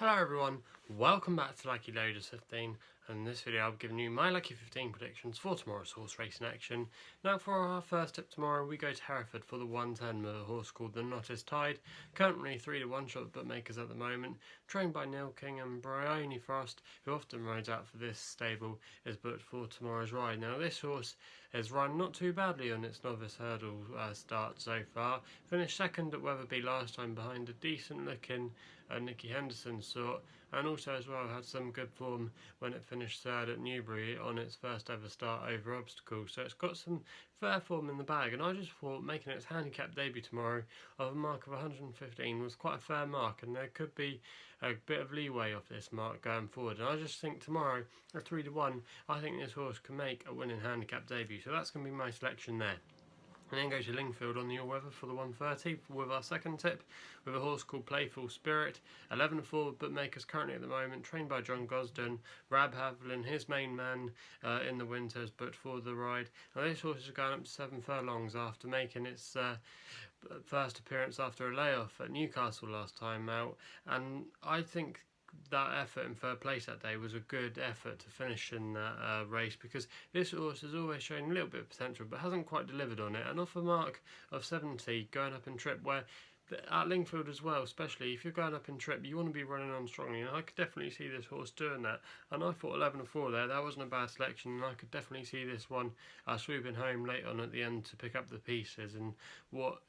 Hello everyone, welcome back to Lucky15, and in this video I'll be giving you my Lucky15 predictions for tomorrow's horse racing action. Now for our first tip tomorrow, we go to Hereford for the 110 with a horse called the Knot is Tied, currently 3-1 shot bookmakers at the moment, trained by Neil King, and Bryony Frost, who often rides out for this stable, is booked for tomorrow's ride. Now this horse has run not too badly on its novice hurdle start so far, finished second at Wetherby last time behind a decent looking Nicky Henderson sort, and also as well had some good form when it finished third at Newbury on its first ever start over obstacles. So it's got some fair form in the bag, and I just thought making its handicap debut tomorrow of a mark of 115 was quite a fair mark, and there could be a bit of leeway off this mark going forward. And I just think tomorrow at 3-1, I think this horse can make a winning handicap debut, so that's going to be my selection there. And then go to Lingfield on the all-weather for the 130 with our second tip, with a horse called Playfull Spirit, 11-4 bookmakers currently at the moment, trained by John Gosden. Rab Havlin, his main man in the winter, is booked for the ride. Now this horse is going up to 7 furlongs after making its first appearance after a layoff at Newcastle last time out, and I think that effort in third place that day was a good effort to finish in that race, because this horse has always shown a little bit of potential but hasn't quite delivered on it, and off a mark of 70 going up in trip, where at Lingfield as well, especially if you're going up in trip, you want to be running on strongly, and I could definitely see this horse doing that. And I thought 11-4 there, that wasn't a bad selection, and I could definitely see this one swooping home late on at the end to pick up the pieces in what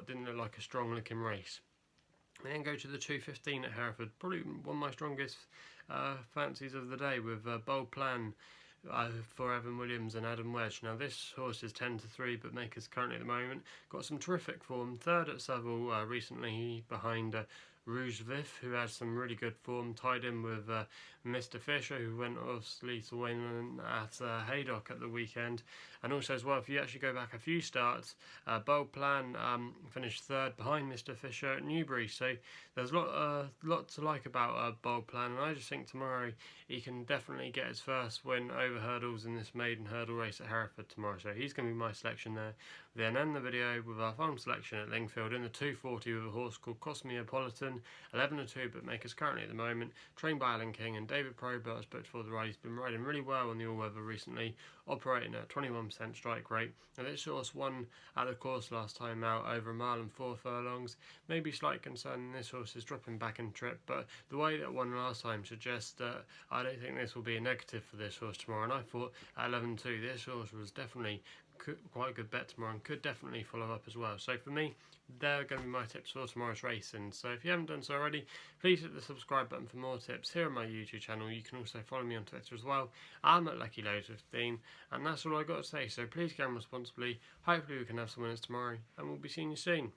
didn't look like a strong looking race. And then go to the 215 at Hereford, probably one of my strongest fancies of the day, with Bold Plan for Evan Williams and Adam Wedge. Now this horse is 10-3 bookmakers currently at the moment, got some terrific form, third at Seville recently behind Rouge Vif, who had some really good form, tied in with Mr. Fisher, who went obviously to win at Haydock at the weekend. And also as well, if you actually go back a few starts, Bold Plan finished third behind Mr. Fisher at Newbury. So there's a lot to like about Bold Plan, and I just think tomorrow he can definitely get his first win over hurdles in this maiden hurdle race at Hereford tomorrow. So he's going to be my selection there. Then end the video with our final selection at Lingfield in the 240 with a horse called Cosmeapolitan, 11-2 bookmakers currently at the moment, trained by Alan King, and David Probert is booked for the ride. He's been riding really well on the all-weather recently, operating at 21% strike rate. And this horse won at the course last time out over a mile and 4 furlongs. Maybe slight concern this horse is dropping back in trip, but the way that won last time suggests that I don't think this will be a negative for this horse tomorrow. And I thought at 11-2 this horse was definitely quite a good bet tomorrow and could definitely follow up as well. So for me, they're going to be my tips for tomorrow's racing. So if you haven't done so already, please hit the subscribe button for more tips here on my YouTube channel. You can also follow me on Twitter as well. I'm at Lucky15, and that's all I got to say. So please gamble responsibly. Hopefully we can have some winners tomorrow, and we'll be seeing you soon.